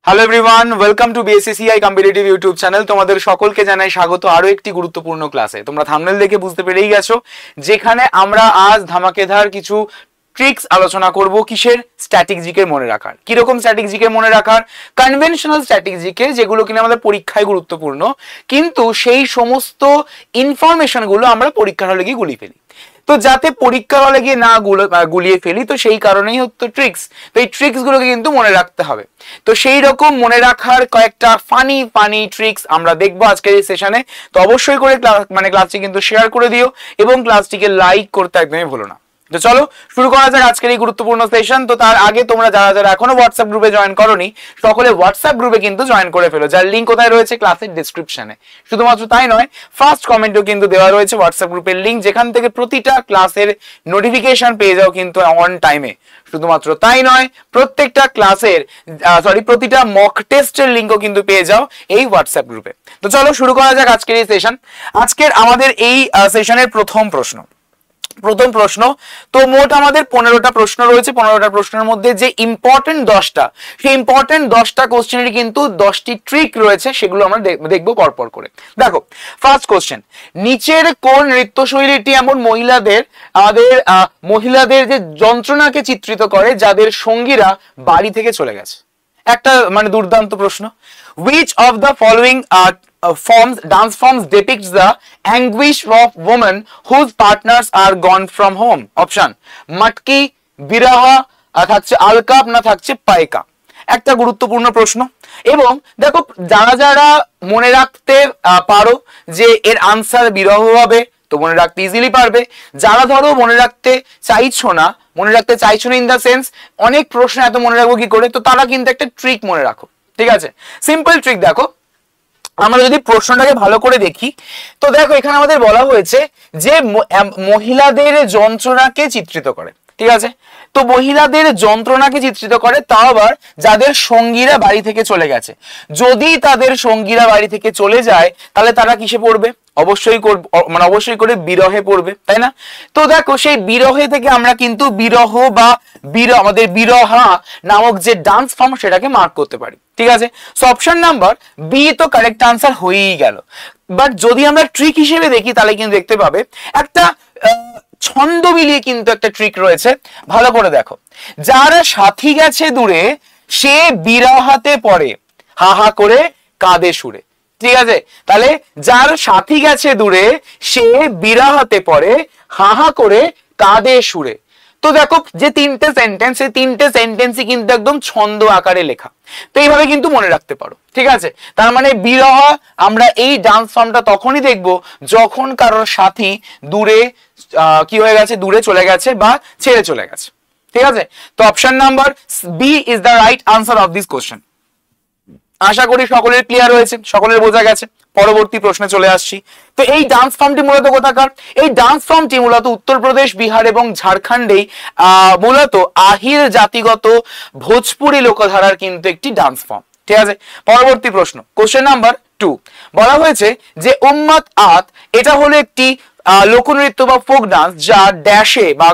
Hello everyone, welcome to BSCCI competitive YouTube channel. তোমাদের সকলকে জানাই স্বাগত আরো একটি গুরুত্বপূর্ণ ক্লাসে। তোমরা থাম্বনেল দেখে বুঝতে পেরেই গেছো যেখানে আমরা আজ ধামাকেদার কিছু ট্রিক্স আলোচনা করব। কিসের? স্ট্যাটিক জিকে মনে রাখার। কিরকম স্ট্যাটিক জিকে মনে রাখার? কনভেনশনাল স্ট্যাটিক জিকে, যেগুলো কিনা আমাদের পরীক্ষায় গুরুত্বপূর্ণ, কিন্তু সেই সমস্ত ইনফরমেশন গুলো আমরা পরীক্ষার হলে গিয়ে গুলিয়ে ফেলি। তো যাতে পরীক্ষার হলে গিয়ে না গুলিয়ে ফেলি, তো সেই কারণেই হতো ট্রিক্স। তো এই ট্রিক্স গুলোকে কিন্তু মনে রাখতে হবে। তো সেই রকম মনে রাখার কয়েকটা ফানি ট্রিক্স আমরা দেখবো আজকের এই সেশনে। তো অবশ্যই করে ক্লাসটি কিন্তু শেয়ার করে দিও এবং ক্লাসটিকে লাইক করতে একদমই ভুলো না। তো চলো শুরু করা যাক আজকের এই গুরুত্বপূর্ণ সেশন। তো তার আগে তোমরা যারা এখনো হোয়াটসঅ্যাপ গ্রুপে জয়েন করোনি, সকলে হোয়াটসঅ্যাপ গ্রুপে কিন্তু জয়েন করে ফেলো, যার লিঙ্ক কোথায় রয়েছে? ক্লাসের ডেসক্রিপশনে। শুধুমাত্র তাই নয়, ফার্স্ট কমেন্টেও কিন্তু দেওয়া রয়েছে হোয়াটসঅ্যাপ গ্রুপের লিঙ্ক, যেখান থেকে প্রতিটা ক্লাসের নোটিফিকেশন পেয়ে যাও কিন্তু অন টাইমে। শুধুমাত্র তাই নয়, প্রত্যেকটা প্রতিটা মক টেস্টের লিঙ্কও কিন্তু পেয়ে যাও এই হোয়াটসঅ্যাপ গ্রুপে। তো চলো শুরু করা যাক আজকের এই সেশন। আজকের আমাদের এই সেশনের প্রথম প্রশ্ন। তো মোট আমাদের 15টা প্রশ্ন রয়েছে। 15টা প্রশ্নের মধ্যে যে ইম্পর্টেন্ট 10টা, সেই ইম্পর্টেন্ট 10টা কোশ্চেনের কিন্তু 10টি ট্রিক রয়েছে, সেগুলো আমরা দেখবো পরপর করে। দেখো, ফার্স্ট কোশ্চেন, নিচের কোন নৃত্যশৈলীটি এমন মহিলাদের যে যন্ত্রণাকে চিত্রিত করে যাদের সঙ্গীরা বাড়ি থেকে চলে গেছে? একটা দুর্দান্ত প্রশ্ন। Which of the following dance forms depicts the anguish of women whose partners are gone from home? Option: matki, biraha, থাকছে আলকাপ, না থাকছে পাইকা। একটা গুরুত্বপূর্ণ প্রশ্ন। এবং দেখো, যারা মনে রাখতে পারো যে এর আনসার বিরহ হবে, তো মনে রাখতে ইজিলি পারবে। যারা ধরো মনে রাখতে চাইছো না ইন দা সেন্স অনেক প্রশ্ন এত মনে রাখবো কি করে, তো তারা কিন্তু একটা ট্রিক মনে রাখো। ঠিক আছে, সিম্পল ট্রিক। দেখো, আমরা যদি প্রশ্নটাকে ভালো করে দেখি, তো দেখো এখানে আমাদের বলা হয়েছে যে মহিলাদের যন্ত্রণাকে চিত্রিত করে। ঠিক আছে, তো মহিলাদের যন্ত্রণাকে চিত্রিত করে, তাও আবার যাদের সঙ্গীরা বাড়ি থেকে চলে গেছে। যদি তাদের সঙ্গীরা বাড়ি থেকে চলে যায়, তাহলে তারা কিসে পড়বে? অবশ্যই করে বিরহে পড়বে, তাই না? তো দেখো, সেই বিরহে থেকে আমরা কিন্তু আমাদের বিরহা নামক যে ডান্স ফর্ম, সেটাকে মার্ক করতে পারি। ঠিক আছে, সো অপশন নাম্বার বি তো কারেক্ট আনসার হয়েই গেল। বাট যদি আমরা ট্রিক হিসেবে দেখি, তাহলে কিন্তু দেখতে পাবে একটা ছন্দ মিলিয়ে কিন্তু একটা ট্রিক রয়েছে। ভালো করে দেখো, যার সাথী গেছে দূরে সে বিরহাতে পড়ে, হা হা করে কাঁদে সুরে। ঠিক আছে, তাহলে যার সাথী গেছে দূরে সে বিরহাতে পড়ে, হা হা করে কাঁদে সুরে। তো দেখো, যে তিনটে সেন্টেন্স, সেই তিনটে সেন্টেন্সই কিন্তু একদম ছন্দ আকারে লেখা। তো এইভাবে কিন্তু মনে রাখতে পারো। ঠিক আছে, তার মানে বিরহ আমরা এই ডান্স ফর্মটা তখনই দেখবো যখন কারোর সাথী দূরে কি হয়ে গেছে, দূরে চলে গেছে বা ছেড়ে চলে গেছে। ঠিক আছে, তো option number B is the right answer of this question. আশা করি সকলের ক্লিয়ার হয়েছে, সকলের বোঝা গেছে। পরবর্তী প্রশ্নে চলে আসছি। তো এই ডান্স ফর্মটি মূলত কোথাকার? এই ডান্স ফর্মটি মূলত উত্তরপ্রদেশ, বিহার এবং ঝাড়খণ্ডেই মূলত আহির জাতিগত ভোজপুরি লোকধারার কিন্তু একটি ডান্স ফর্ম। ঠিক আছে, পরবর্তী প্রশ্ন, কোশ্চেন নাম্বার 2। বলা হয়েছে যে উম্মাদ আত এটা হলো একটি লোকনৃত্য বা ফোক ডান্স, যা ড্যাশে বা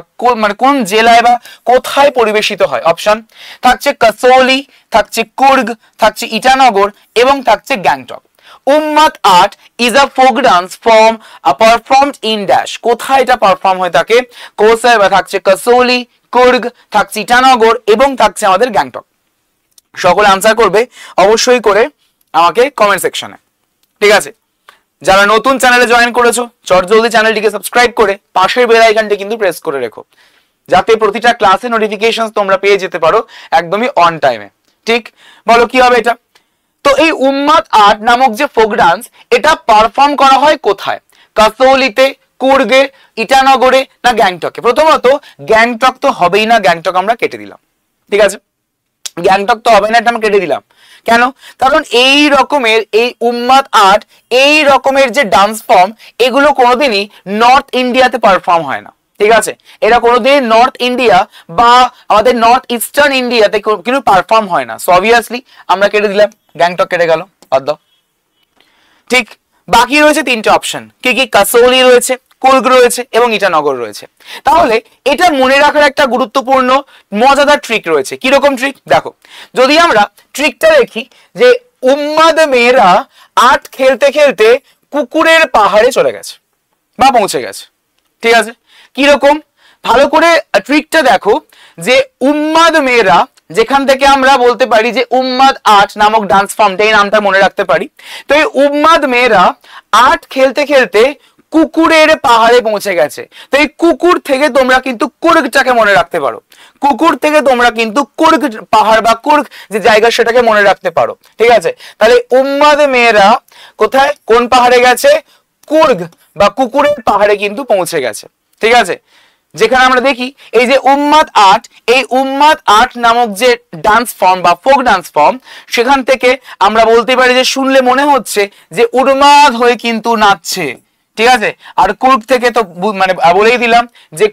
কোন জেলায় বা কোথায় পরিবেশিত হয়? অপশন থাকছে কাসৌলি, থাকছে কুর্গ, থাকছে ইটানগর এবং থাকছে গ্যাংটক। উম্মাদ art is a folk dance form performed in dash. কোথায় এটা পারফর্ম হয়ে থাকে? কোথায় বা থাকছে কাসৌলি, কুর্গ, থাকছে ইটানগর এবং থাকছে আমাদের গ্যাংটক। সকলে আনসার করবে অবশ্যই করে আমাকে কমেন্ট সেকশনে। ঠিক আছে, যারা নতুন চ্যানেলে জয়েন করেছো, চটজলদি চ্যানেলটিকে সাবস্ক্রাইব করে পাশের বেল আইকনটি কিন্তু প্রেস করে রেখো, যাতে প্রতিটা ক্লাসে নোটিফিকেশন তোমরা পেয়ে যেতে পারো একদমই অন টাইমে। ঠিক, বলো কি হবে এটা? তো এই উম্মাদ আর্ট নামক যে ফোক ডান্স, এটা পারফর্ম করা হয় কোথায়? কাসৌলিতে, কুর্গে, ইটানগরে না গ্যাংটকে? প্রথমত গ্যাংটক তো হবেই না, গ্যাংটক আমরা কেটে দিলাম। ঠিক আছে, গ্যাংটক তো হবে না, এটা আমরা কেটে দিলাম। কেন? কারণ এই রকমের এই উম্মাদ আর্ট, এই রকমের যে ডান্স ফর্ম, এগুলো কোনোদিনই নর্থ ইন্ডিয়াতে পারফর্ম হয় না। ঠিক আছে, এরা কোনোদিন নর্থ ইন্ডিয়া বা আমাদের নর্থ ইস্টার্ন ইন্ডিয়াতে কিন্তু পারফর্ম হয় না। সো অবভিয়াসলি আমরা কেটে দিলাম, গ্যাংটক কেটে গেল, বাদ দাও। ঠিক, বাকি রয়েছে তিনটে অপশন। কি কি? কাসৌলি রয়েছে, কুর্গ রয়েছে এবং ইটানগর রয়েছে। তাহলে এটা মনে রাখার একটা গুরুত্বপূর্ণ মজাদার ট্রিক রয়েছে। কিরকম ট্রিক দেখো, যদি আমরা ট্রিকটা দেখি যে উম্মাদ মেয়েরা আট খেলতে খেলতে কুকুরের পাহাড়ে চলে গেছে বা পৌঁছে গেছে, ঠিক আছে? কিরকম, ভালো করে ট্রিকটা দেখো যে উম্মাদ মেয়েরা, যেখান থেকে আমরা বলতে পারি যে উম্মাদ আট নামক ডান্স ফর্মটা, এই নামটা মনে রাখতে পারি। তো এই উম্মাদ মেয়েরা আট খেলতে খেলতে কুকুরের পাহাড়ে পৌঁছে গেছে। তো এই কুকুর থেকে তোমরা কিন্তু কুর্গটাকে মনে রাখতে পারো, কুকুর থেকে তোমরা কিন্তু কুর্গ পাহাড় বা কুর্গ যে জায়গা সেটাকে মনে রাখতে পারো, ঠিক আছে? তাহলে উম্মাদ মেয়েরা কোথায়, কোন পাহাড়ে গেছে? কুর্গ বা কুকুরের পাহাড়ে কিন্তু পৌঁছে গেছে, ঠিক আছে? যেখানে আমরা দেখি এই যে উম্মাদ আট, এই উম্মাদ আট নামক যে ডান্স ফর্ম বা ফোক ডান্স ফর্ম, সেখান থেকে আমরা বলতে পারি যে শুনলে মনে হচ্ছে যে উন্মাদ হয়ে কিন্তু নাচছে, ঠিক আছে? আর কুর্গ থেকে তো মানে বলেই দিলাম যে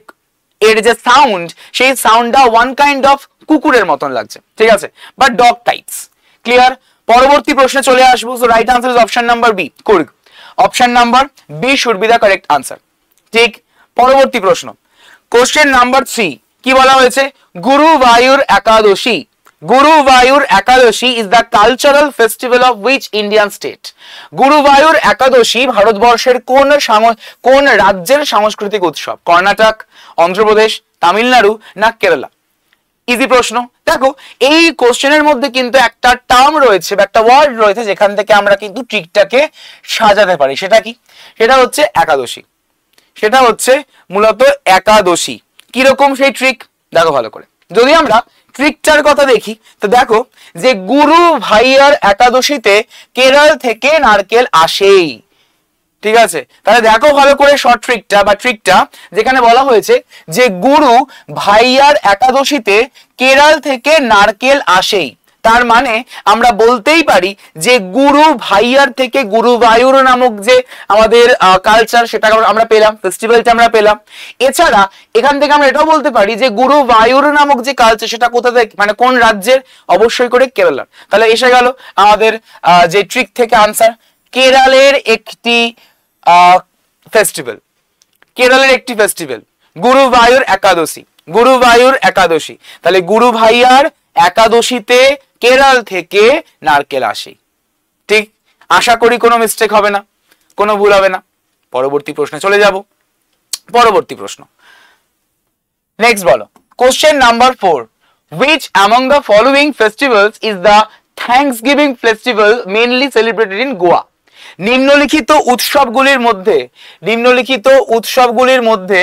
এর যে সাউন্ড, সেই সাউন্ডটা ওয়ান কাইন্ড অফ কুকুরের মতন লাগছে, ঠিক আছে? বা ডগ টাইপস। ক্লিয়ার? পরবর্তী প্রশ্নে চলে আসবো। So right answer is option number B, Coorg. Option number B should be the correct answer. ঠিক, পরবর্তী প্রশ্ন, কোশ্চেন নাম্বার 3 কি বলা হয়েছে? Guruvayur Ekadashi. Guruvayur Ekadashi is the cultural festival of which Indian state? Guruvayur Ekadashi ভারতবর্ষের কোন রাজ্যের সাংস্কৃতিক উৎসব? কর্ণাটক, অন্ধ্রপ্রদেশ, তামিলনাড়ু না কেরালা? ইজি প্রশ্ন। দেখো এই কোশ্চেনের মধ্যে কিন্তু একটা টার্ম রয়েছে বা একটা ওয়ার্ড রয়েছে যেখান থেকে আমরা কিন্তু ট্রিকটাকে সাজাতে পারি। সেটা কি? সেটা হচ্ছে একাদশী। সেটা হচ্ছে মূলত একাদশী। কিরকম সেই ট্রিক দেখো ভালো করে। যদি আমরা ট্রিকটার কথা দেখি তো দেখো যে গুরু ভাইয়ার একাদশীতে কেরল থেকে নারকেল আসেই, ঠিক আছে? তাহলে দেখো ভালো করে শর্ট ট্রিকটা বা ট্রিকটা, যেখানে বলা হয়েছে যে গুরু ভাইয়ার একাদশীতে কেরল থেকে নারকেল আসেই, তার মানে আমরা বলতেই পারি যে গুরু ভাইয়ার থেকে গুরুবায়ুর নামক যে আমাদের কালচার সেটা আমরা পেলাম, ফেস্টিভ্যালটা আমরা পেলাম। এছাড়া এখান থেকে আমরা এটাও বলতে পারি যে গুরুবায়ুর নামক যে কালচার সেটা কোথা থেকে, মানে কোন রাজ্যের? অবশ্যই করে কেরালার। তাহলে এসে গেল আমাদের যে ট্রিক থেকে আনসার, কেরলের একটি ফেস্টিভ্যাল, কেরলের একটি ফেস্টিভ্যাল গুরুবায়ুর একাদশী। গুরুবায়ুর একাদশী, তাহলে গুরু ভাইয়ার একাদশীতে কেরল থেকে নারকেল আসে। ঠিক, আশা করি কোনো মিস্টেক হবে না, কোনো ভুল হবে না। পরবর্তী প্রশ্নে চলে যাব। পরবর্তী প্রশ্ন নেক্সট বলো, question number 4, which among the following festivals is the Thanksgiving festival mainly celebrated in Goa? নিম্নলিখিত উৎসবগুলির মধ্যে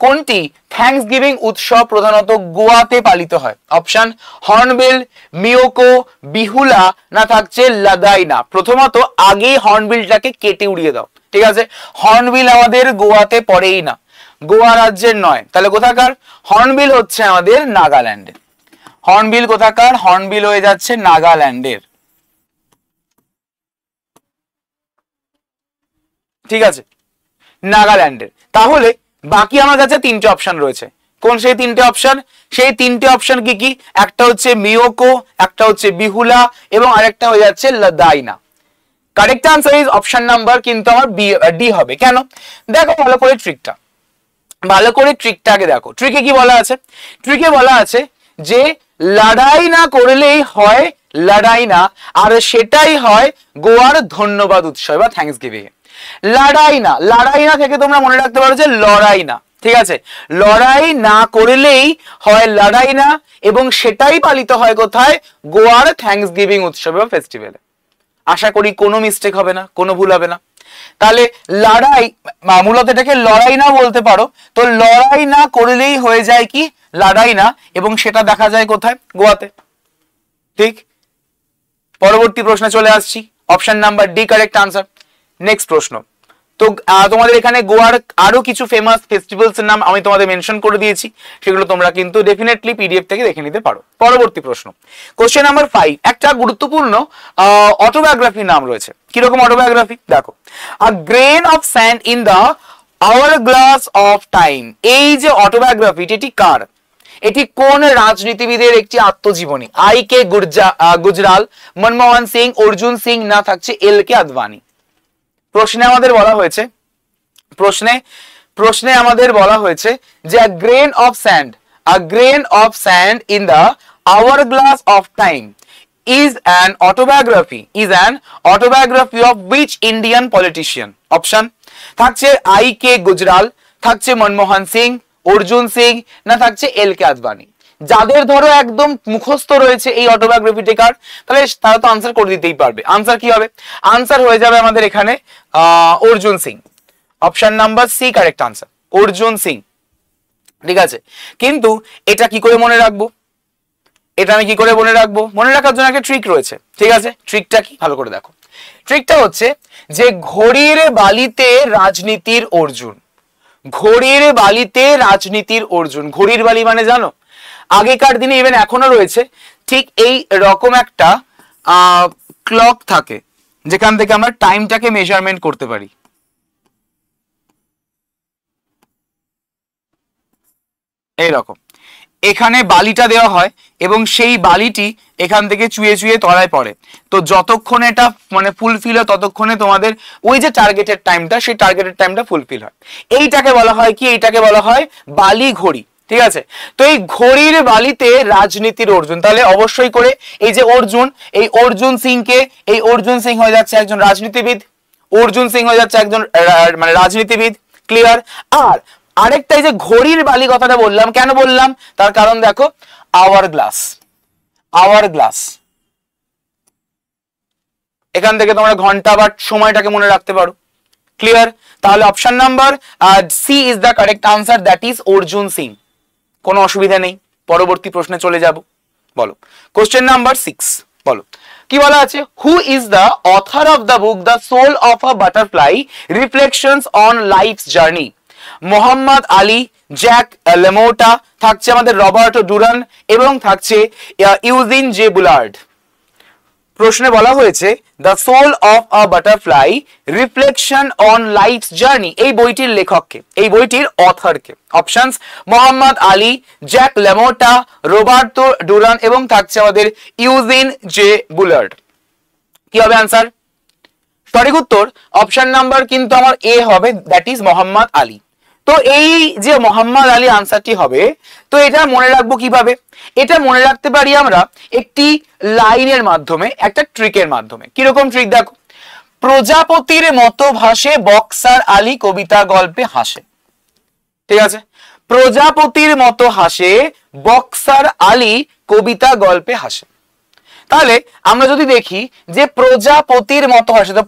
কোনটি থ্যাঙ্কসগিভিং উৎসব প্রধানত গোয়াতে পালিত হয়? অপশন হর্নবিল, মিয়োকো, বিহুলা না থাকছে লাদাইনা? প্রথমত আগেই হর্নবিলটাকে কেটে উড়িয়ে দাও, ঠিক আছে? হর্নবিল আমাদের গোয়াতে পড়েই না, গোয়া রাজ্যের নয়। তাহলে কোথাকার? হর্নবিল হচ্ছে আমাদের নাগাল্যান্ডের। হর্নবিল কোথাকার? হর্নবিল হয়ে যাচ্ছে নাগাল্যান্ডের, ঠিক আছে? নাগাল্যান্ডের। তাহলে বাকি আমার কাছে তিনটে অপশন রয়েছে। কোন সেই তিনটে অপশন? সেই তিনটে অপশন কি কি? একটা হচ্ছে মিয়োকো, একটা হচ্ছে বিহুলা এবং আরেকটা হয়ে যাচ্ছে লাদাইনা। Correct answer is option number কিন্তু আমার ডি হবে। কেন? দেখো ভালো করে ট্রিকটা, ভালো করে ট্রিকটা আগে দেখো। ট্রিকে কি বলা আছে? ট্রিকে বলা আছে যে লড়াই না করলেই হয় লড়াইনা, আর সেটাই হয় গোয়ার ধন্যবাদ উৎসব বা থ্যাঙ্কসগিভিং। লড়াইনা, লড়াইনা থেকে তোমরা মনে রাখতে পারো যে লড়াই না, ঠিক আছে? লড়াই না করলেই হয় লড়াইনা এবং সেটাই পালিত হয় কোথায়? গোয়ার থ্যাঙ্কসগিভিং উৎসব বা ফেস্টিভ্যালে। আশা করি কোনো মিস্টেক হবে না, কোনো ভুল হবে না। তাহলে লড়াই মূলত এটাকে লড়াই না বলতে পারো। তো লড়াই না করলেই হয়ে যায় কি? লড়াই না, এবং সেটা দেখা যায় কোথায়? গোয়াতে। ঠিক, পরবর্তী প্রশ্নে চলে আসছি। Option number D correct answer. Next প্রশ্ন, তো তোমাদের এখানে গোয়ার আরো কিছু ফেমাস ফেস্টিভ্যালস এর নাম আমি তোমাদের মেনশন করে দিয়েছি, সেগুলো তোমরা কিন্তু ডেফিনেটলি পিডিএফ থেকে দেখে নিতে পারো। পরবর্তী প্রশ্ন, কোশ্চেন নাম্বার 5, একটা গুরুত্বপূর্ণ অটোবায়োগ্রাফির নাম রয়েছে। কিরকম অটোবায়োগ্রাফি দেখো, a grain of sand in the hourglass of time. এই যে অটোবায়োগ্রাফি, এটি কার? এটি কোন রাজনীতিবিদের একটি আত্মজীবনী? আই কে গুজরাল, মনমোহন সিং, অর্জুন সিং না থাকছে এল কে আদবানি? প্রশ্নে আমাদের বলা হয়েছে, প্রশ্নে প্রশ্নে আমাদের বলা হয়েছে যে a grain of sand in the hourglass of time is an autobiography of which Indian politician? Option থাকছে আই কে গুজরাল, থাকছে মনমোহন সিং, অর্জুন সিং, না থাকছে এল কে আদবানি। যাদের ধরো একদম মুখস্থ রয়েছে এই অটোবায়োগ্রাফিটি কার, তাহলে তারা তো আনসার করে দিতেই পারবে। আনসার কি হবে? আনসার হয়ে যাবে আমাদের এখানে Arjun Singh. Option number C correct answer, Arjun Singh. ঠিক আছে, কিন্তু এটা কি করে মনে রাখবো? এটা আমি কি করে মনে রাখবো? মনে রাখার জন্য একটা ট্রিক রয়েছে। ঠিক আছে, ট্রিকটা কি ভালো করে দেখো। ট্রিকটা হচ্ছে যে ঘড়ির বালিতে রাজনীতির অর্জুন, ঘড়ির বালিতে রাজনীতির অর্জুন। ঘড়ির বালি মানে জানো, আগেকার দিনে ইভেন এখনো রয়েছে ঠিক এই রকম একটা ক্লক থাকে যেখান থেকে আমরা টাইমটাকে মেজারমেন্ট করতে পারি। এইরকম এখানে বালিটা দেওয়া হয় এবং সেই বালিটি এখান থেকে চুয়ে চুয়ে তলায় পড়ে। তো যতক্ষণ এটা মানে ফুলফিল হয় ততক্ষণে তোমাদের ওই যে টার্গেটের টাইমটা, সেই টার্গেটের টাইমটা ফুলফিল হয়। এইটাকে বলা হয় কি? এইটাকে বলা হয় বালি ঘড়ি। ঠিক আছে, তো এই ঘড়ির বালিতে রাজনীতির অর্জুন, তাহলে অবশ্যই করে এই যে অর্জুন, এই অর্জুন সিংকে, এই অর্জুন সিং হয়ে যাচ্ছে একজন রাজনীতিবিদ, অর্জুন সিং হয়ে যাচ্ছে একজন মানে রাজনীতিবিদ। ক্লিয়ার? আর আরেকটা এই যে ঘড়ির বালি কথাটা বললাম, কেন বললাম? তার কারণ দেখো, আওয়ার গ্লাস, এখান থেকে তোমরা ঘন্টা বা সময়টাকে মনে রাখতে পারো। ক্লিয়ার? তাহলে option number C is the correct answer, that is Arjun Singh. কোনো অসুবিধা নেই, পরবর্তী প্রশ্নে চলে যাব। বলো কোশ্চেন নাম্বার 6, বলো কি বলা আছে? Who is the author of the book the soul of a butterfly reflections on life's journey? Muhammad Ali, Jack LaMotta, থাকছে আমাদের রবার্টো ডুরান এবং থাকছে ইউজিন জে বুলার্ড। প্রশ্নে বলা হয়েছে the soul of a butterfly reflection on life's journey, এই বইটির লেখককে, এই বইটির অথরকে। Options Muhammad Ali, Jack LaMotta, Roberto Duran এবং থাকছে আমাদের ইউজিন জে বুলার্ড। কি হবে আনসার? সঠিক উত্তর অপশন নাম্বার কিন্তু আমার এ হবে, দ্যাট ইজ মোহাম্মদ আলী। তো এই যে মোহাম্মদ আলী আনসারটি হবে, তো এটা মনে রাখবো কিভাবে? এটা মনে রাখতে পারি আমরা একটি লাইনের মাধ্যমে, একটা ট্রিকের মাধ্যমে। কিরকম ট্রিক দেখো, প্রজাপতির মতো ভাসে বক্সার আলী কবিতা গল্পে হাসে। ঠিক আছে, প্রজাপতির মতো হাসে বক্সার আলী কবিতা গল্পে হাসে। তাহলে আমরা যদি দেখি যে প্রজাপতির মতো হাসে, তো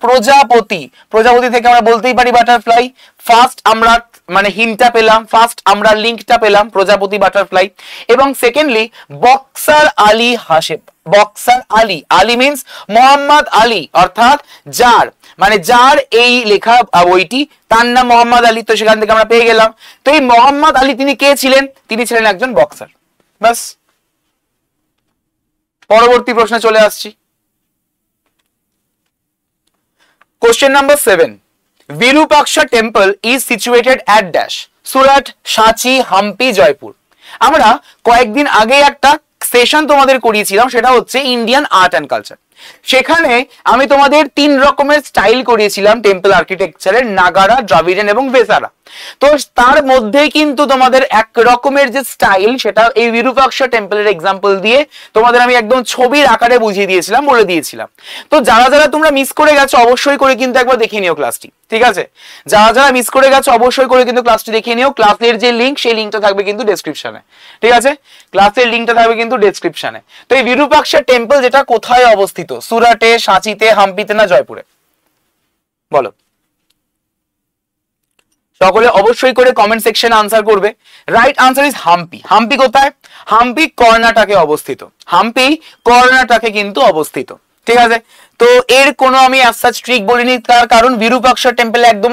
প্রজাপতি থেকে আমরা বলতেই পারি বাটারফ্লাই। ফার্স্ট আমরা মানে হিন্টটা পেলাম, ফার্স্ট আমরা লিঙ্কটা পেলাম প্রজাপতি বাটারফ্লাই। এবং সেকেন্ডলি বক্সার আলী হাসে, বক্সার আলী, আলী মিন্স মোহাম্মদ আলী, অর্থাৎ যার মানে যার এই লেখা বইটি তার নাম মোহাম্মদ আলী। তো সেখান থেকে আমরা পেয়ে গেলাম। তো এই মোহাম্মদ আলী তিনি কে ছিলেন? তিনি ছিলেন একজন বক্সার। বাস, পরবর্তী প্রশ্নে চলে আসছি। Question number 7, Virupaksha temple is situated at dash? Surat, সাঁচি, হাম্পি, জয়পুর। আমরা কয়েকদিন আগে একটা সেশন তোমাদের করিয়েছিলাম, সেটা হচ্ছে ইন্ডিয়ান আর্ট অ্যান্ড কালচার। সেখানে আমি তোমাদের 3 রকমের স্টাইল করিয়েছিলাম টেম্পল আর্কিটেকচারের, নাগারা, দ্রাবিডিয়ান এবং ভেসারা। তো তার মধ্যেই কিন্তু তোমাদের এক রকমের যে স্টাইল, সেটা এই বিরূপাক্ষ টেম্পলের এক্সাম্পল দিয়ে তোমাদের আমি একদম ছবির আকারে বুঝিয়ে দিয়েছিলাম, বলে দিয়েছিলাম। তো যারা যারা তোমরা মিস করে গেছো অবশ্যই করে কিন্তু একবার দেখে নিও ক্লাসটি। ঠিক আছে, যারা যারা মিস করে গেছো অবশ্যই করে কিন্তু ক্লাসটি দেখে নিও। ক্লাসের যে লিঙ্ক, সেই লিঙ্কটা থাকবে কিন্তু ডেসক্রিপশনে। ঠিক আছে, ক্লাসের লিঙ্কটা থাকবে কিন্তু ডেসক্রিপশনে। তো এই বিরূপাক্ষ টেম্পল যেটা কোথায় অবস্থিত? সুরাটে, সাঁচিতে, হাম্পিতে না জয়পুরে? বলো, সকলে অবশ্যই করে কমেন্ট সেকশনে আনসার করবে। Right answer is Hampi. Hampi কোথায়? হাম্পি কর্ণাটকে অবস্থিত, হাম্পি কর্ণাটকে কিন্তু অবস্থিত। ঠিক আছে, তো এর কোনো আমি অ্যাজ সাচ ট্রিক বলিনি, তার কারণ বিরূপাক্ষ টেম্পল একদম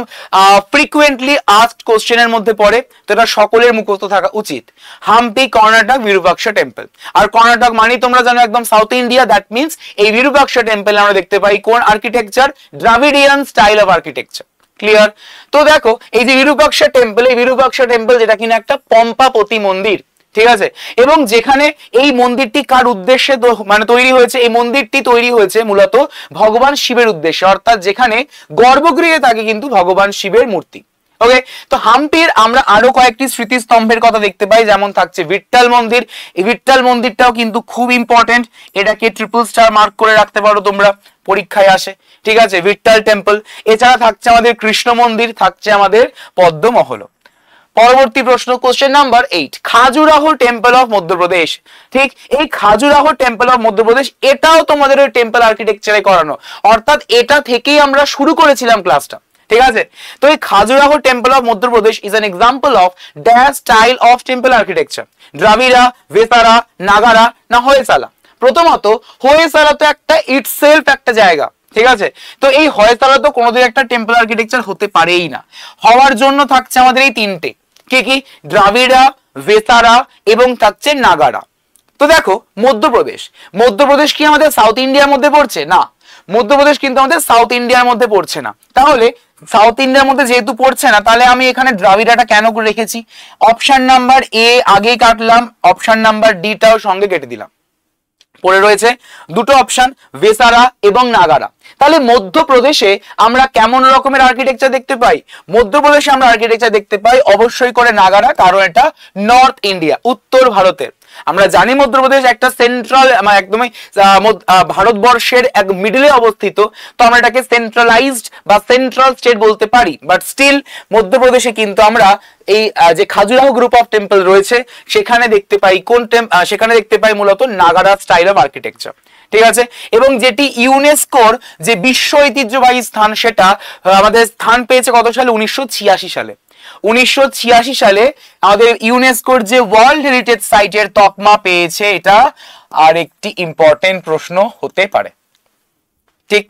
ফ্রিকুয়েন্টলি আস্কড কোশ্চেনের মধ্যে পড়ে, তো এটা সকলের মুখস্থ থাকা উচিত। হাম্পি কর্ণাটক বিরূপাক্ষ টেম্পল। আর কর্ণাটক মানে তোমরা জানো একদম সাউথ ইন্ডিয়া, দ্যাট মিন্স এই বিরূপাক্ষ টেম্পল আমরা দেখতে পাই কোন architecture? Dravidian style of architecture. Clear? তো দেখো এই যে বিরূপাক্ষ টেম্পল, এই বিরূপাক্ষ টেম্পল যেটা কিনা একটা পম্পাপতি মন্দির। ঠিক আছে, এবং যেখানে এই মন্দিরটি কার উদ্দেশ্যে মানে তৈরি হয়েছে? এই মন্দিরটি তৈরি হয়েছে মূলত ভগবান শিবের উদ্দেশ্যে, অর্থাৎ যেখানে গর্ভগৃহে থাকে কিন্তু ভগবান শিবের মূর্তি। ওকে, তো হাম্পির আমরা আরো কয়েকটি স্মৃতিস্তম্ভের কথা দেখতে পাই, যেমন থাকছে ভিট্টাল মন্দির। এই ভিট্টাল মন্দিরটাও কিন্তু খুব ইম্পর্টেন্ট, এটাকে ট্রিপল স্টার মার্ক করে রাখতে পারো তোমরা, পরীক্ষায় আসে, ঠিক আছে, ভিট্টাল টেম্পল। এছাড়া থাকছে আমাদের কৃষ্ণ মন্দির, থাকছে আমাদের পদ্মমহল। পরবর্তী প্রশ্ন, question number 8, Khajuraho temple of Madhya Pradesh. ঠিক, এই খাজুরাহ টেম্পল অফ মধ্যপ্রদেশ এটাও তোমাদের ওই টেম্পল আর্কিটেকচারে করানো, অর্থাৎ এটা থেকেই আমরা শুরু করেছিলাম ক্লাসটা, ঠিক আছে। তো এই Khajuraho temple of Madhya Pradesh is an example of that style of temple architecture, Dravida, Vesara, Nagara না হয়সালা। প্রথমত হয়সালা তো একটা ইটসেলফ একটা জায়গা, ঠিক আছে, তো এই হয়সালা তো কোনোদিন একটা টেম্পল আর্কিটেকচার হতে পারেই না। হওয়ার জন্য থাকছে আমাদের এই তিনটে, কি কি, দ্রাবিড়া, ভেসারা এবং থাকছে নাগারা। তো দেখো মধ্যপ্রদেশ, মধ্যপ্রদেশ কি আমাদের সাউথ ইন্ডিয়ার মধ্যে পড়ছে? না, মধ্যপ্রদেশ কিন্তু আমাদের সাউথ ইন্ডিয়ার মধ্যে পড়ছে না। তাহলে সাউথ ইন্ডিয়ার মধ্যে যেহেতু পড়ছে না, তাহলে আমি এখানে দ্রাবিড়াটা কেন করে রেখেছি? অপশন নাম্বার এ আগেই কাটলাম, অপশন নাম্বার ডি টাও সঙ্গে কেটে দিলাম। পড়ে রয়েছে দুটো অপশন, ভেসারা এবং নাগারা। তাহলে মধ্যপ্রদেশে আমরা কেমন রকমের আর্কিটেকচার দেখতে পাই? মধ্যপ্রদেশে আমরা আর্কিটেকচার দেখতে পাই অবশ্যই করে নাগারা, কারণ এটা নর্থ ইন্ডিয়া, উত্তর ভারতের। আমরা জানি মধ্যপ্রদেশ একটা সেন্ট্রাল, একদমই ভারতবর্ষের এক মিডলে অবস্থিত, তো আমরা এটাকে সেন্ট্রালাইজড বা সেন্ট্রাল স্টেট বলতে পারি। বাট স্টিল মধ্যপ্রদেশে কিন্তু আমরা এই যে খাজুরাহ গ্রুপ অফ টেম্পল রয়েছে সেখানে দেখতে পাই সেখানে দেখতে পাই মূলত নাগারা স্টাইল অফ আর্কিটেকচার, ঠিক আছে। এবং যেটি ইউনেস্কোর যে বিশ্ব ঐতিহ্যবাহী স্থান, সেটা আমাদের স্থান পেয়েছে কত সালে? 1986 সালে। 1986 সালে আমাদের ইউনেস্কোর যে ওয়ার্ল্ড হেরিটেজ সাইটের তকমা পেয়েছে, এটা আর একটি ইম্পর্টেন্ট প্রশ্ন হতে পারে। ঠিক,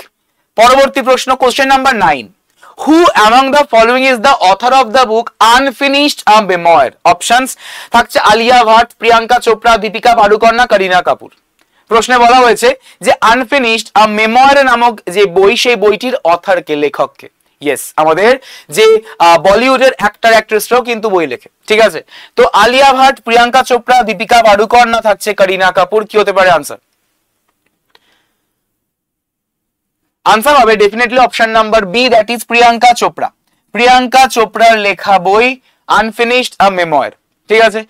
পরবর্তী প্রশ্ন, question number 9, who among the following is the author of the book unfinished a মেমোয়ার? Options থাকছে আলিয়া ভাট, প্রিয়াঙ্কা চোপড়া, দীপিকা পাডুকোন না করিনা কাপুর। প্রশ্নে বলা হয়েছে যে আনফিনিশড আ মেমোয়ার নামক যে বই, সেই বইটির অথরকে, লেখককে। ইয়েস, আমাদের যে বলিউডের অ্যাক্টর অ্যাক্ট্রেসরাও কিন্তু বই লেখে, ঠিক আছে। তো আলিয়া ভাট, প্রিয়াঙ্কা চোপড়া, দীপিকা পাডুকোন না থাকছে করিনা কাপুর, কি হতে পারে আনসার? আনসার হবে definitely option number B, that is Priyanka Chopra. Priyanka চোপড়ার লেখা বই আনফিনিশড আ মেমোয়ার, ঠিক আছে।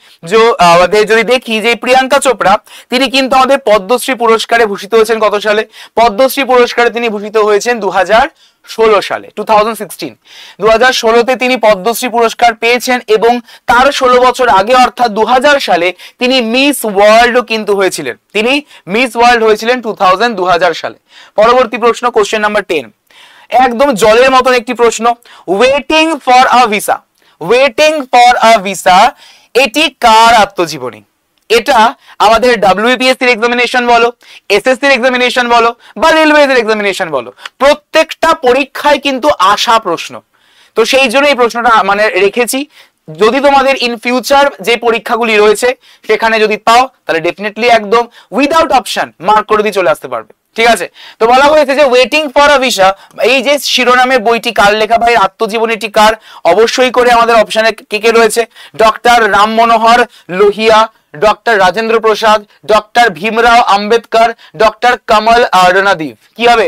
আমাদের যদি দেখি যে প্রিয়াঙ্কা চোপড়া, তিনি কিন্তু আমাদের পদ্মশ্রী পুরস্কারে ভূষিত হয়েছেন কত সালে? পদ্মশ্রী পুরস্কারে তিনি ভূষিত হয়েছেন 2016 সালে, 2016। 2016তে তিনি পদ্মশ্রী পুরস্কার পেয়েছেন এবং তার 16 বছর আগে অর্থাৎ 2000 সালে তিনি মিস ওয়ার্ল্ডও কিন্তু হয়েছিলেন। তিনি মিস ওয়ার্ল্ড হয়েছিলেন 2000 সালে। পরবর্তী প্রশ্ন, কোশ্চেন নাম্বার 10, একদম জলের মতন একটি প্রশ্ন, waiting for a visa. Waiting for a visa এটি কার আত্মজীবনী? এটা আমাদের WBSC এর এক্সামিনেশন বলো, SSC এর এক্সামিনেশন বলো বা রেলওয়েজ এর এক্সামিনেশন বলো, প্রত্যেকটা পরীক্ষায় কিন্তু আসা প্রশ্ন। তো সেই জন্য এই প্রশ্নটা মানে রেখেছি, যদি তোমাদের ইন ফিউচার যে পরীক্ষাগুলি রয়েছে সেখানে যদি পাও, তাহলে ডেফিনেটলি একদম উইদাউট অপশন মার্ক করে দিয়ে চলে আসতে পারবে, ঠিক আছে। তো বলা হয়েছে যে ওয়েটিং ফর আ ভিসা, এই যে শিরোনামের বইটি কার লেখা বা এর আত্মজীবনীটি কার? অবশ্যই করে আমাদের অপশনে কে কে রয়েছে? ডক্টর রাম মনোহর Lohia, doctor Rajendra Prasad, doctor Bhimrao Ambedkar, doctor কমল রণদীপ। কি হবে?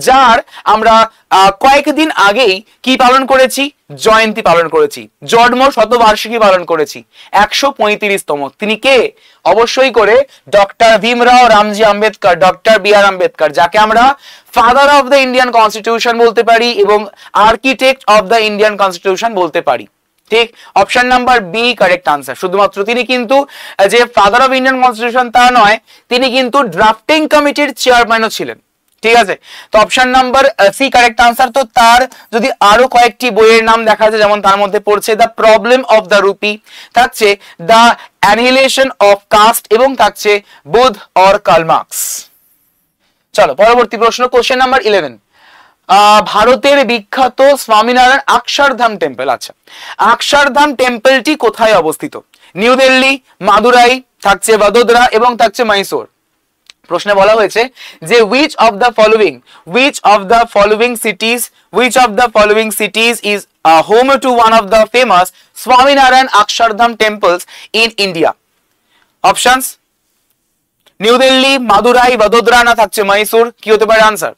যার আমরা কয়েকদিন আগেই কি পালন করেছি? জয়ন্তী পালন করেছি, জন্ম শতবার্ষিকী পালন করেছি, 135তম। তিনি কে? অবশ্যই করে doctor Bhimrao Ramji Ambedkar, doctor BR Ambedkar, যাকে আমরা father of the Indian constitution বলতে পারি এবং architect of the Indian constitution বলতে পারি। ঠিক, option number B correct answer. শুধুমাত্র তিনি কিন্তু যে ফাদার অফ ইন্ডিয়ান কনস্টিটিউশন তা নয়, তিনি কিন্তু ড্রাফটিং কমিটির চেয়ারম্যানও ছিলেন, ঠিক আছে। তো option number C correct answer. তো তার যদি আরো কয়েকটি বইয়ের নাম দেখা যায়, যেমন তার মধ্যে পড়ছে the problem of the rupee, থাকছে দ্য অ্যানিহিলেশন অফ কাস্ট এবং থাকছে বুধ অর কার্ল মার্কস। চলো পরবর্তী প্রশ্ন, কোশ্চেন নাম্বার 11, ভারতের বিখ্যাত স্বামীনারায়ণ অক্ষরধাম টেম্পল। আচ্ছা, অক্ষরধাম টেম্পলটি কোথায় অবস্থিত? নিউ দিল্লি, মাদুরাই, থাকছে বদোদরা এবং থাকছে মহীশূর। প্রশ্নে বলা হয়েছে যে which of the following cities is home to one of the famous Swaminarayan Akshardham temples in India? Options: new Delhi, Madurai, Vadodara না থাকছে মহীশূর। কি হতে পারে আনসার?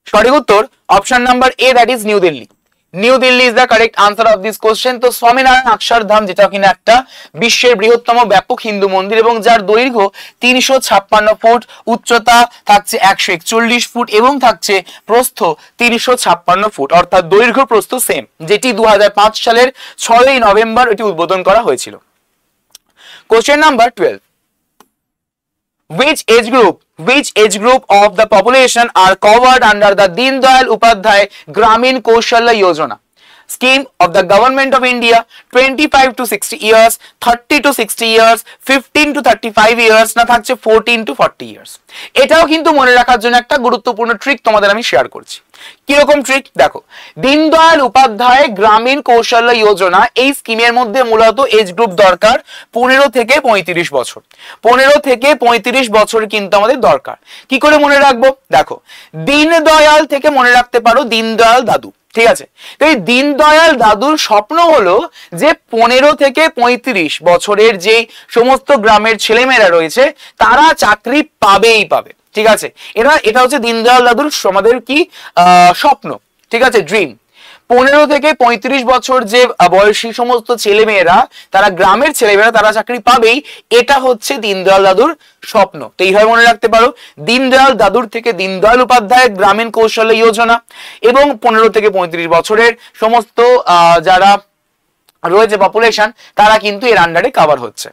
সঠিক উত্তর option number A, that is new Delhi. New Delhi is the correct answer of this question. তো স্বামীনারায়ণ অক্ষরধাম, যেটা কিনা একটা বিশ্বের বৃহত্তম ব্যাপক হিন্দু মন্দির এবং যার দৈর্ঘ্য 356 ফুট, উচ্চতা থাকছে 141 ফুট এবং থাকছে প্রস্থ 356 ফুট, অর্থাৎ দৈর্ঘ্য প্রস্থ সেম, যেটি 2005 সালের 6ই নভেম্বর এটি উদ্বোধন করা হয়েছিল। Question number 12, which age group of the population are covered under the Deen Dayal Upadhyay Gramin Kaushalya Yojana scheme of the government of India? 25 to 60 years, 30 to 60 years, 15 to 35 years, না থাকছে 14 to 40 years। এটাও কিন্তু মনে রাখার জন্য একটা গুরুত্বপূর্ণ trick তোমাদের আমি শেয়ার করছি। কিরকম ট্রিক দেখো, দীনদয়াল উপাধ্যায় গ্রামীণ কৌশল্য যোজনা এই স্কিমের মধ্যে মূলত এজ গ্রুপ দরকার 15 থেকে 35 বছর। 15 থেকে 35 বছর কিন্তু আমাদের দরকার। কি করে মনে রাখবো দেখো, দীনদয়াল থেকে মনে রাখতে পারো দীনদয়াল দাদু, ঠিক আছে। তো এই দীনদয়াল দাদুর স্বপ্ন হলো যে 15 থেকে 35 বছরের যে সমস্ত গ্রামের ছেলেমেয়েরা রয়েছে তারা চাকরি পাবেই পাবে, ঠিক আছে। এটা হচ্ছে দীনদয়াল দাদুর আমাদের কি স্বপ্ন, ঠিক আছে, ড্রিম। 15 থেকে 35 বছর যে বয়সী সমস্ত ছেলেমেয়েরা, তারা গ্রামের ছেলেমেয়েরা, তারা চাকরি পাবেই, এটা হচ্ছে দীনদয়াল দাদুর স্বপ্ন। তো এইভাবে মনে রাখতে পারো, দীনদয়াল দাদুর থেকে দীনদয়াল উপাধ্যায় গ্রামীণ কৌশল্য যোজনা এবং 15 থেকে 35 বছরের সমস্ত যারা রয়েছে পপুলেশন, তারা কিন্তু এর আন্ডারে কভার হচ্ছে।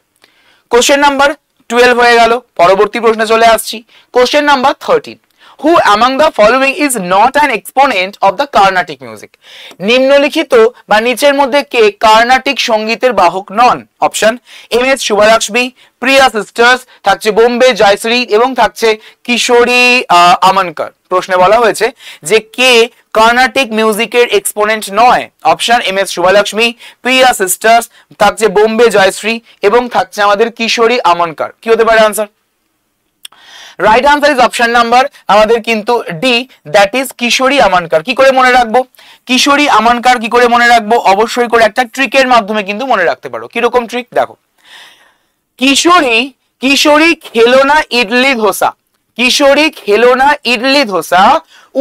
কোশ্চেন নাম্বার 12 হয়ে গেল। পরবর্তী প্রশ্নে চলে আসছি। Question number 13, who among the following is not an exponent of the Carnatic music? নিম্নলিখিত বা নিচের মধ্যে কে কার্নাটিক সঙ্গীতের বাহক নন? অপশন এমএস শুভলক্ষ্মী, প্রিয়া সিস্টার্স, থাকছে বোম্বে জয়শ্রী এবং থাকছে কিশোরী আমনকর। প্রশ্নে বলা হয়েছে যে কে কার্নাটিক মিউজিকের এক্সপোনেন্ট নয়। অপশন এমএস শুভলক্ষ্মী, প্রিয়া সিস্টার্স, থাকছে বোম্বে জয়শ্রী এবং থাকছে আমাদের কিশোরী আমনকর। কি হতে পারে answer? Right answer is option number আমাদের কিন্তু ডি, দ্যাট ইজ কিশোরী আমনকর। কি করে মনে রাখবো কিশোরী আমনকর? কি করে মনে রাখবো? অবশ্যই করে একটা ট্রিকের মাধ্যমে কিন্তু মনে রাখতে পারো। কিরকম ট্রিক দেখো, কিশোরী খেলো না ইডলি ধোসা, কিশোরী খেলো না ইডলি ধোসা,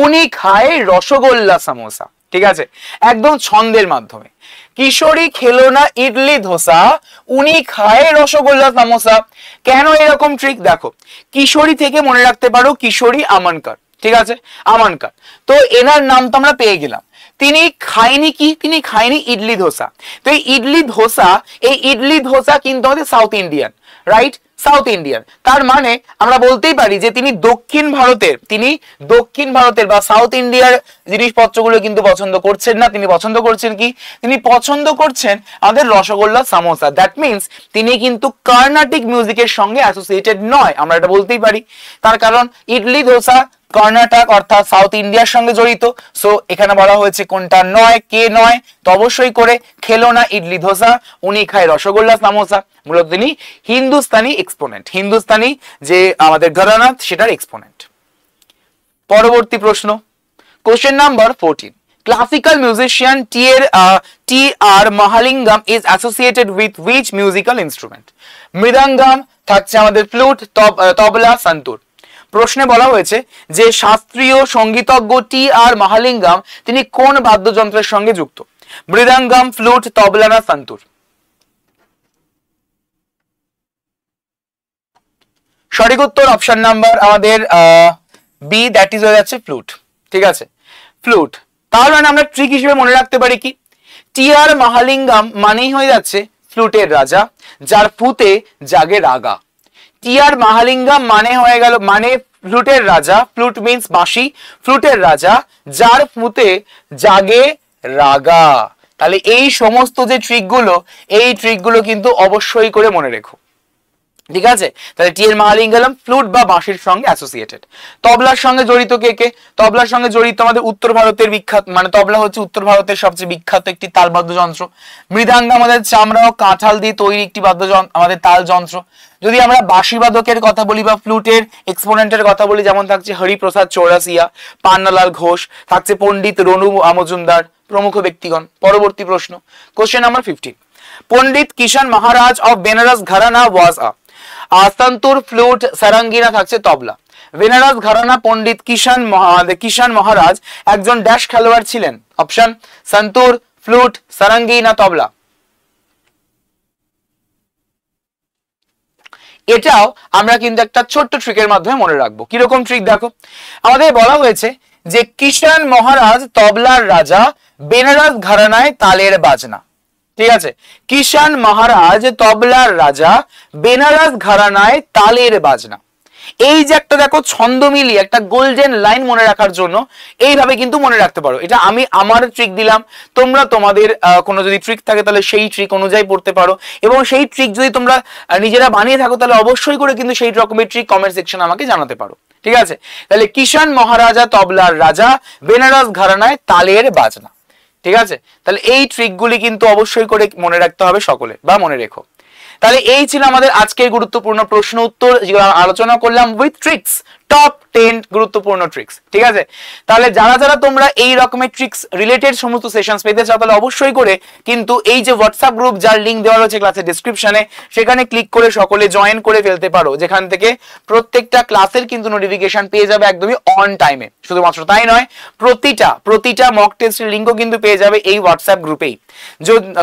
উনি খায় রসগোল্লা সামোসা। ঠিক আছে, একদম ছন্দের মাধ্যমে। কিশোরী খেলো না ইডলি ধোসা, উনি খায় রসগোল্লা সামোসা। কেন এরকম ট্রিক দেখো, কিশোরী থেকে মনে রাখতে পারো কিশোরী আমনকর, ঠিক আছে, আমনকর। তো এনার নাম তো আমরা পেয়ে গেলাম। তিনি খায়নি কি? তিনি খায়নি ইডলি ধোসা। তো এই ইডলি ধোসা কিন্তু আমাদের south Indian, right, south Indian. তার মানে আমরা বলতেই পারি যে তিনি দক্ষিণ ভারতের বা সাউথ ইন্ডিয়ার জিনিসপত্রগুলো কিন্তু পছন্দ করছেন না। তিনি পছন্দ করছেন কি? তিনি পছন্দ করছেন আমাদের রসগোল্লা সামোসা। দ্যাট মিনস তিনি কিন্তু কর্ণাটিক মিউজিকের সঙ্গে অ্যাসোসিয়েটেড নয়, আমরা এটা বলতেই পারি। তার কারণ ইডলি ধোসা কর্ণাটক অর্থাৎ সাউথ ইন্ডিয়ার সঙ্গে জড়িত। সো এখানে বলা হয়েছে কোনটা নয়, কে নয়? তো অবশ্যই করে খেলো না ইডলি ধোসা, উনি খায় রসগোল্লা সামোসা। মূলত তিনি হিন্দুস্তানি এক্সপোনেন্ট, হিন্দুস্তানি যে আমাদের ঘরানা সেটার এক্সপোনেন্ট। পরবর্তী প্রশ্ন, question number 14, classical musician T R Mahalingam is associated with which musical instrument? Mridangam, থাকছে আমাদের ফ্লুট, তবলা, সন্তুর। প্রশ্নে বলা হয়েছে যে শাস্ত্রীয় সঙ্গীতজ্ঞ টি আর মহালিঙ্গম তিনি কোন বাদ্যযন্ত্রের সঙ্গে যুক্ত? মৃদঙ্গম, ফ্লুট, তবলা না সন্তুর? সঠিক উত্তর অপশন নাম্বার আমাদের বি, দ্যাট ইজ হয়ে যাচ্ছে ফ্লুট। ঠিক আছে, ফ্লুট। তাহলে আমরা ট্রিক হিসেবে মনে রাখতে পারি কি? টি আর মহালিঙ্গম মানেই হয়ে যাচ্ছে ফ্লুটের রাজা, যার ফুতে জাগে রাগা। টি আর মহালিঙ্গম মানে হয়ে গেল মানে ফ্লুটের রাজা, ফ্লুট মিন্স বাঁশি, ফ্লুটের রাজা যার ফুতে জাগে রাগা। তাহলে এই সমস্ত যে ট্রিকগুলো কিন্তু অবশ্যই করে মনে রেখো। ঠিক আছে, তাহলে টি এর মহালিঙ্গম ফ্লুট বা বাঁশির সঙ্গে অ্যাসোসিয়েটেড। তবলার সঙ্গে জড়িত কে কে? তবলার সঙ্গে জড়িত আমাদের উত্তর ভারতের বিখ্যাত, মানে তবলা হচ্ছে উত্তর ভারতের সবচেয়ে বিখ্যাত একটি তালবাদ্য যন্ত্র। মৃদাঙ্গ আমাদের চামড়া ও কাঁঠাল দিয়ে তৈরি একটি বাদ্যযন্ত্র, আমাদের তাল যন্ত্র। যদি আমরা বাঁশি বাদকের কথা বলি বা ফ্লুটের এক্সপোনেন্টের কথা বলি, যেমন থাকছে হরিপ্রসাদ চৌরাসিয়া, পান্নালাল ঘোষ, থাকছে পণ্ডিত রনু মজুমদার প্রমুখ ব্যক্তিগণ। পরবর্তী প্রশ্ন, question number 15, Pandit Kishan Maharaj of Benaras gharana was santoor, flute, সারাঙ্গিনা, থাকছে তবলা। বেনারস ঘরানা পণ্ডিত কিষান মহারাজ একজন ড্যাশ খেলোয়াড় ছিলেন? অপশন সন্তুর, ফ্লুট, সারঙ্গি না তবলা? এটাও আমরা কিন্তু একটা ছোট্ট ট্রিকের মাধ্যমে মনে রাখবো। কিরকম ট্রিক দেখো, আমাদের বলা হয়েছে যে কিষান মহারাজ তবলার রাজা, বেনারস ঘরানায় তালের বাজনা। ঠিক আছে, কিষান মহারাজ তবলার রাজা, বেনারস ঘরানায় তালের বাজনা। এই যে একটা দেখো ছন্দ মিলিয়ে একটা গোল্ডেন লাইন মনে রাখার জন্য এইভাবে কিন্তু মনে রাখতে পারো। এটা আমি আমার ট্রিক দিলাম, তোমরা তোমাদের কোনো যদি ট্রিক থাকে তাহলে সেই ট্রিক অনুযায়ী পড়তে পারো, এবং সেই ট্রিক যদি তোমরা নিজেরা বানিয়ে থাকো তাহলে অবশ্যই করে কিন্তু সেই রকমের ট্রিক কমেন্ট সেকশনে আমাকে জানাতে পারো। ঠিক আছে, তাহলে কিষান মহারাজা তবলার রাজা, বেনারস ঘরানায় তালের বাজনা। ঠিক আছে, তাহলে এই ট্রিকগুলি কিন্তু অবশ্যই করে মনে রাখতে হবে সকলে, বা মনে রেখো। তাহলে এই ছিল আমাদের আজকের গুরুত্বপূর্ণ প্রশ্ন উত্তর, যেগুলো আলোচনা করলাম উইথ ট্রিক্স, টপ 10 গুরুত্বপূর্ণ ট্রিক্স। ঠিক আছে, তাহলে যারা যারা তোমরা এই রকমের ট্রিক্স রিলেটেড সমস্ত সেশনস পেতে চাও তাহলে অবশ্যই করে কিন্তু এই যে হোয়াটসঅ্যাপ গ্রুপ যার লিংক দেওয়া রয়েছে ক্লাসের ডেসক্রিপশনে, সেখানে ক্লিক করে সকলে জয়েন করে ফেলতে পারো, যেখান থেকে প্রত্যেকটা ক্লাসের কিন্তু নোটিফিকেশন পেয়ে যাবে একদমই অন টাইমে। শুধুমাত্র তাই নয়, প্রতিটা মক টেস্টের লিংকও কিন্তু পেয়ে যাবে এই হোয়াটসঅ্যাপ গ্রুপেই।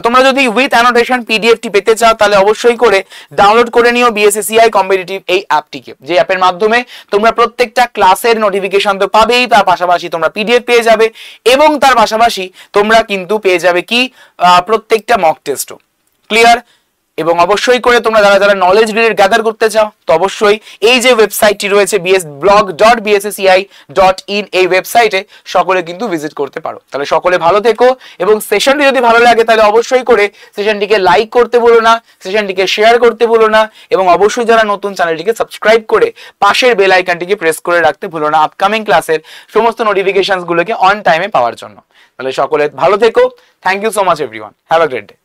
তোমরা যদি উইথ অ্যানোটেশন পিডিএফটি পেতে চাও তাহলে অবশ্যই করে ডাউনলোড করে নিও বিএসএসসিআই কম্পিটিটিভ এই অ্যাপটিকে, যে অ্যাপের মাধ্যমে তোমরা প্রত্যেকটা ক্লাসের নোটিফিকেশন তো পাবেই, তার পাশাপাশি তোমরা পিডিএফ পেয়ে যাবে, এবং তার পাশাপাশি তোমরা কিন্তু পেয়ে যাবে কি প্রত্যেকটা মক টেস্টও। ক্লিয়ার? এবং অবশ্যই করে তোমরা যারা যারা নলেজ রিলেটেড গ্যাদার করতে চাও তো অবশ্যই এই যে ওয়েবসাইটটি রয়েছে blog.bssci.in, এই ওয়েবসাইটে সকলে কিন্তু ভিজিট করতে পারো। তাহলে সকলে ভালো থেকো, এবং সেশনটি যদি ভালো লাগে তাহলে অবশ্যই করে সেশনটিকে লাইক করতে ভুলো না, সেশনটিকে শেয়ার করতে ভুলো না, এবং অবশ্যই যারা নতুন চ্যানেলটিকে সাবস্ক্রাইব করে পাশের বেল আইকনটিকে প্রেস করে রাখতে ভুলো না আপকামিং ক্লাসের সমস্ত নোটিফিকেশনস গুলোকে অন টাইমে পাওয়ার জন্য। তাহলে সকলে ভালো থেকো। Thank you so much everyone, have a great day.